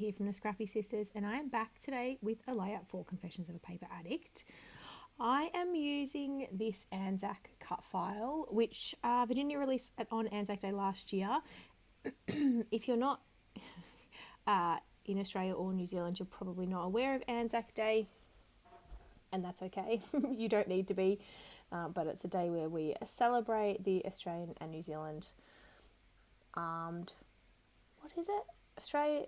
here from the Scrappy Sisters, and I am back today with a layout for Confessions of a Paper Addict. I am using this ANZAC cut file, which Virginia released on ANZAC Day last year. If you're not in Australia or New Zealand, you're probably not aware of ANZAC Day, and that's okay. You don't need to be, but it's a day where we celebrate the Australian and New Zealand armed. What is it? Australia,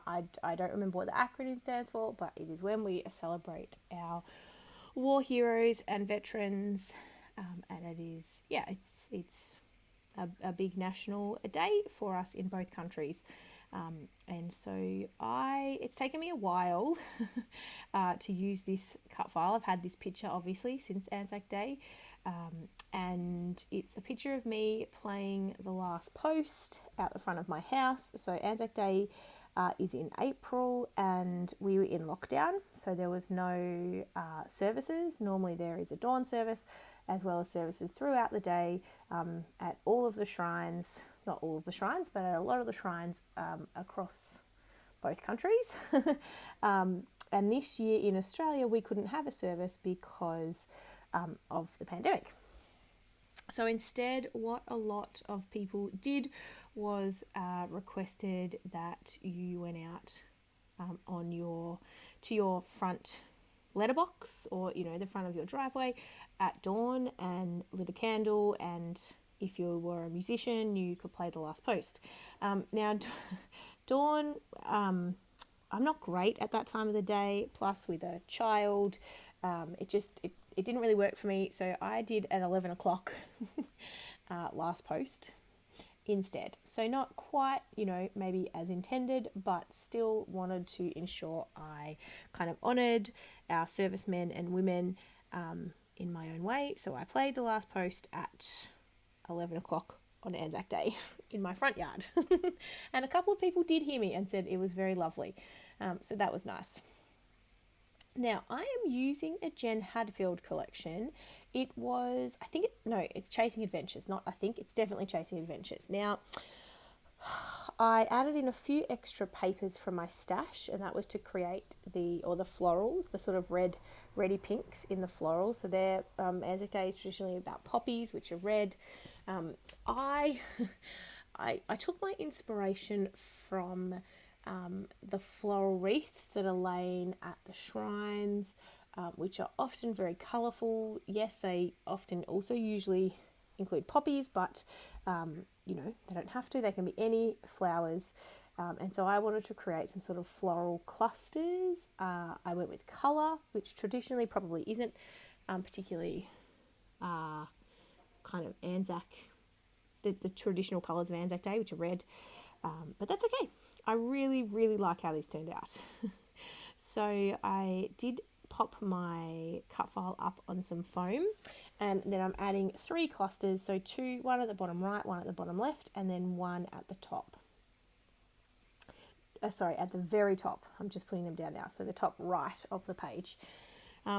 I don't remember what the acronym stands for, but it is when we celebrate our war heroes and veterans, and it is, it's a big national day for us in both countries, and so it's taken me a while to use this cut file. I've had this picture obviously since ANZAC Day, and it's a picture of me playing the last post out the front of my house. So ANZAC Day is in April, and we were in lockdown, so there was no services. Normally there is a dawn service as well as services throughout the day at all of the shrines, not all of the shrines, but at a lot of the shrines across both countries. And this year in Australia we couldn't have a service because of the pandemic. So instead, what a lot of people did was requested that you went out to your front letterbox, or the front of your driveway at dawn, and lit a candle, and if you were a musician you could play the last post. Now dawn, I'm not great at that time of the day, plus with a child, it didn't really work for me, so I did an 11 o'clock last post instead. So not quite, maybe as intended, but still wanted to ensure I kind of honoured our servicemen and women in my own way. So I played the last post at 11 o'clock on ANZAC Day in my front yard. And a couple of people did hear me and said it was very lovely. So that was nice. Now, I am using a Jen Hadfield collection. It's Chasing Adventures. It's definitely Chasing Adventures. Now, I added in a few extra papers from my stash, and that was to create the florals, the sort of reddy pinks in the florals. So they're, ANZAC Day is traditionally about poppies, which are red. I took my inspiration from the floral wreaths that are laying at the shrines, which are often very colourful. Yes, they often also usually include poppies, but they don't have to. They can be any flowers, and so I wanted to create some sort of floral clusters. I went with colour, which traditionally probably isn't particularly kind of ANZAC, the traditional colours of ANZAC Day, which are red, but that's okay. I really, really like how this turned out. So I did pop my cut file up on some foam, and then I'm adding 3 clusters, so one at the bottom right, one at the bottom left, and then one at the top. At the very top. I'm just putting them down now, so the top right of the page.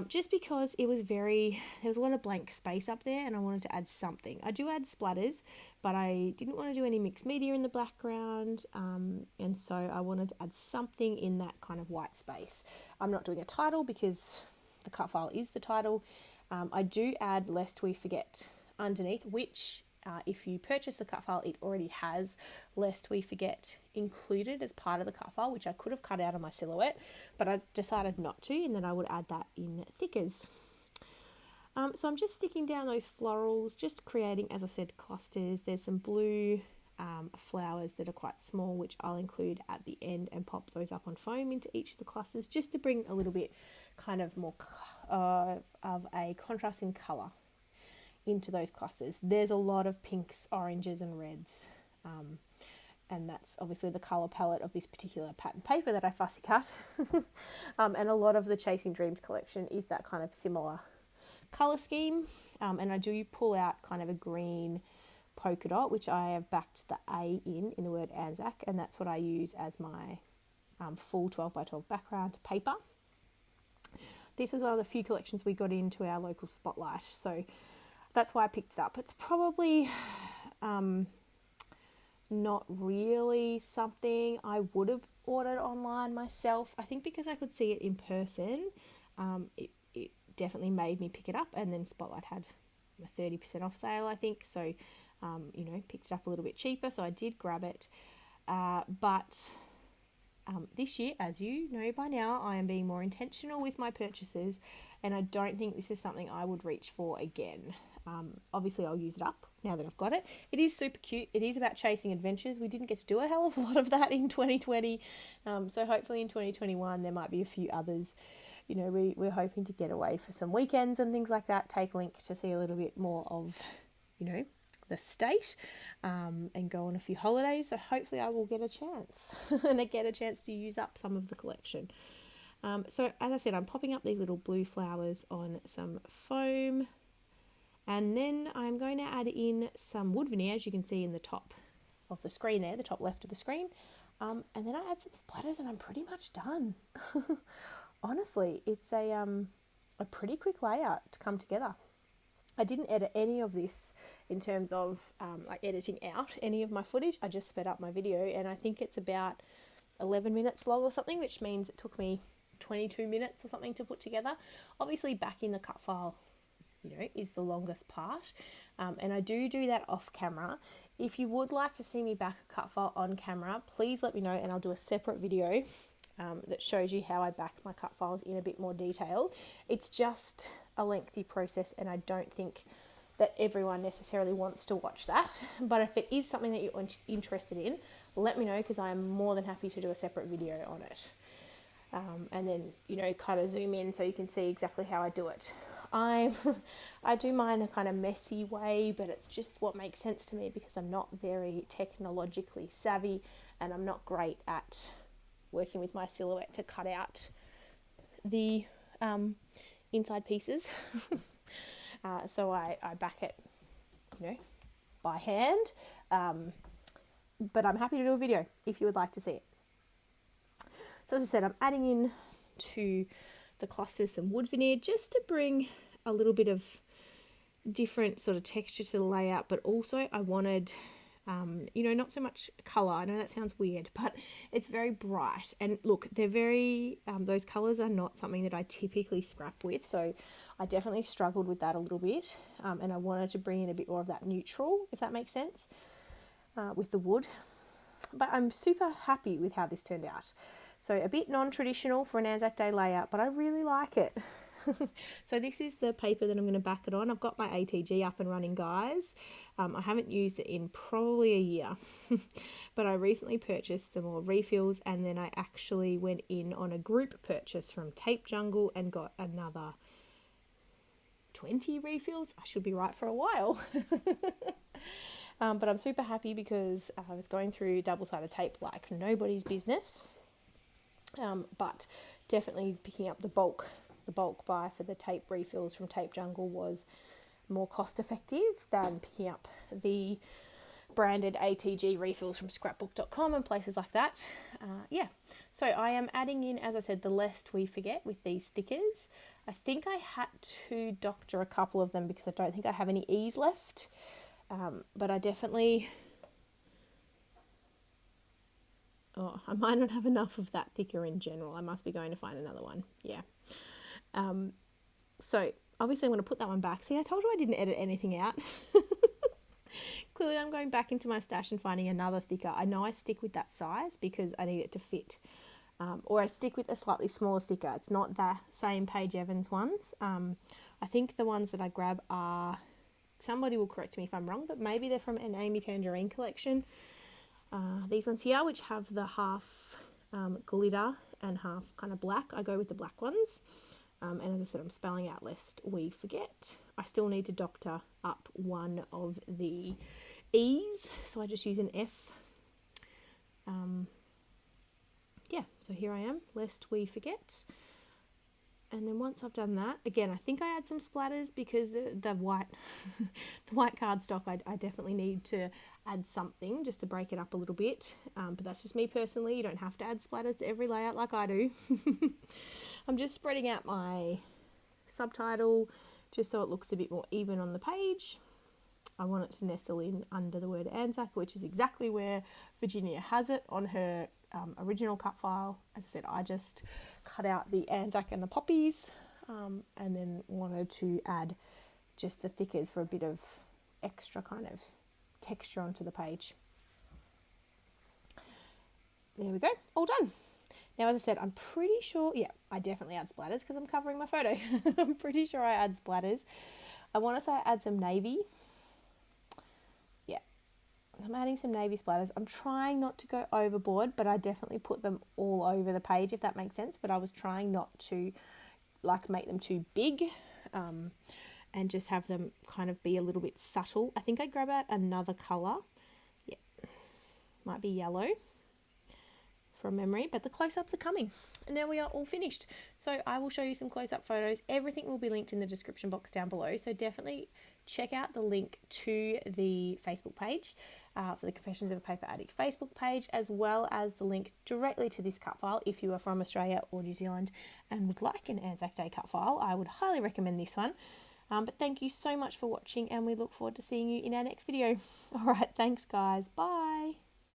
Just because there was a lot of blank space up there, and I wanted to add something. I do add splatters, but I didn't want to do any mixed media in the background, and so I wanted to add something in that kind of white space. I'm not doing a title because the cut file is the title. I do add Lest We Forget underneath, which if you purchase the cut file, it already has Lest We Forget included as part of the cut file, which I could have cut out of my silhouette, but I decided not to, and then I would add that in thickers. So I'm just sticking down those florals, just creating, as I said, clusters. There's some blue flowers that are quite small, which I'll include at the end and pop those up on foam into each of the clusters, just to bring a little bit kind of more of a contrast in colour into those clusters. There's a lot of pinks, oranges and reds, and that's obviously the colour palette of this particular pattern paper that I fussy cut. And a lot of the Chasing Dreams collection is that kind of similar colour scheme, and I do pull out kind of a green polka dot, which I have backed the A in the word ANZAC, and that's what I use as my full 12 by 12 background paper. This was one of the few collections we got into our local spotlight, so that's why I picked it up. It's probably not really something I would have ordered online myself. I think because I could see it in person, it definitely made me pick it up. And then Spotlight had a 30% off sale, I think. So, picked it up a little bit cheaper. So I did grab it. But this year, as you know by now, I am being more intentional with my purchases, and I don't think this is something I would reach for again. Obviously, I'll use it up now that I've got it. It is super cute. It is about chasing adventures. We didn't get to do a hell of a lot of that in 2020. So hopefully in 2021, there might be a few others. We're hoping to get away for some weekends and things like that. Take Link to see a little bit more of, the state, and go on a few holidays. So hopefully I will get a chance and I get a chance to use up some of the collection. So as I said, I'm popping up these little blue flowers on some foam. And then I'm going to add in some wood veneer, as you can see in the top of the screen there, the top left of the screen. And then I add some splatters and I'm pretty much done. Honestly, it's a pretty quick layout to come together. I didn't edit any of this in terms of editing out any of my footage. I just sped up my video, and I think it's about 11 minutes long or something, which means it took me 22 minutes or something to put together. Obviously, back in the cut file, is the longest part. And I do that off camera. If you would like to see me back a cut file on camera, please let me know and I'll do a separate video that shows you how I back my cut files in a bit more detail. It's just a lengthy process, and I don't think that everyone necessarily wants to watch that. But if it is something that you're interested in, let me know, because I am more than happy to do a separate video on it. And then, kind of zoom in so you can see exactly how I do it. I do mine a kind of messy way, but it's just what makes sense to me because I'm not very technologically savvy and I'm not great at working with my silhouette to cut out the inside pieces. So I back it, by hand. But I'm happy to do a video if you would like to see it. So as I said, I'm adding in to the clusters some wood veneer just to bring a little bit of different sort of texture to the layout, but also I wanted, not so much colour. I know that sounds weird, but it's very bright. And look, they're very, those colours are not something that I typically scrap with, so I definitely struggled with that a little bit, and I wanted to bring in a bit more of that neutral, if that makes sense, with the wood. But I'm super happy with how this turned out. So a bit non-traditional for an ANZAC Day layout, but I really like it. So this is the paper that I'm going to back it on. I've got my ATG up and running, guys. I haven't used it in probably a year, but I recently purchased some more refills, and then I actually went in on a group purchase from Tape Jungle and got another 20 refills. I should be right for a while. But I'm super happy because I was going through double-sided tape like nobody's business. But definitely picking up the bulk buy for the tape refills from Tape Jungle was more cost effective than picking up the branded ATG refills from scrapbook.com and places like that. So I am adding in, as I said, the Lest We Forget with these stickers. I think I had to doctor a couple of them because I don't think I have any E's left. But I definitely... I might not have enough of that thicker in general. I must be going to find another one. Yeah. So obviously I'm going to put that one back. See, I told you I didn't edit anything out. Clearly I'm going back into my stash and finding another thicker. I know I stick with that size because I need it to fit. Or I stick with a slightly smaller thicker. It's not the same Paige Evans ones. I think the ones that I grab are... Somebody will correct me if I'm wrong, but maybe they're from an Amy Tangerine collection. These ones here, which have the half glitter and half kind of black. I go with the black ones. And as I said, I'm spelling out Lest We Forget. I still need to doctor up one of the E's, so I just use an F. So here I am, Lest We Forget. And then once I've done that, again, I think I add some splatters because the white the white cardstock, I definitely need to add something just to break it up a little bit. But that's just me personally. You don't have to add splatters to every layout like I do. I'm just spreading out my subtitle just so it looks a bit more even on the page. I want it to nestle in under the word ANZAC, which is exactly where Virginia has it on her original cut file. As I said, I just cut out the ANZAC and the poppies, and then wanted to add just the thickers for a bit of extra kind of texture onto the page. There we go, all done. Now, as I said, I'm pretty sure, yeah, I definitely add splatters because I'm covering my photo. I'm pretty sure I add splatters. I want to say I add some navy. Yeah, I'm adding some navy splatters. I'm trying not to go overboard, but I definitely put them all over the page, if that makes sense. But I was trying not to like make them too big, and just have them kind of be a little bit subtle. I think I grab out another colour. Yeah, might be yellow from memory, but the close-ups are coming. And now we are all finished. So I will show you some close-up photos. Everything will be linked in the description box down below. So definitely check out the link to the Facebook page for the Confessions of a Paper Addict Facebook page, as well as the link directly to this cut file. If you are from Australia or New Zealand and would like an Anzac Day cut file, I would highly recommend this one. But thank you so much for watching, and we look forward to seeing you in our next video. All right, thanks guys. Bye.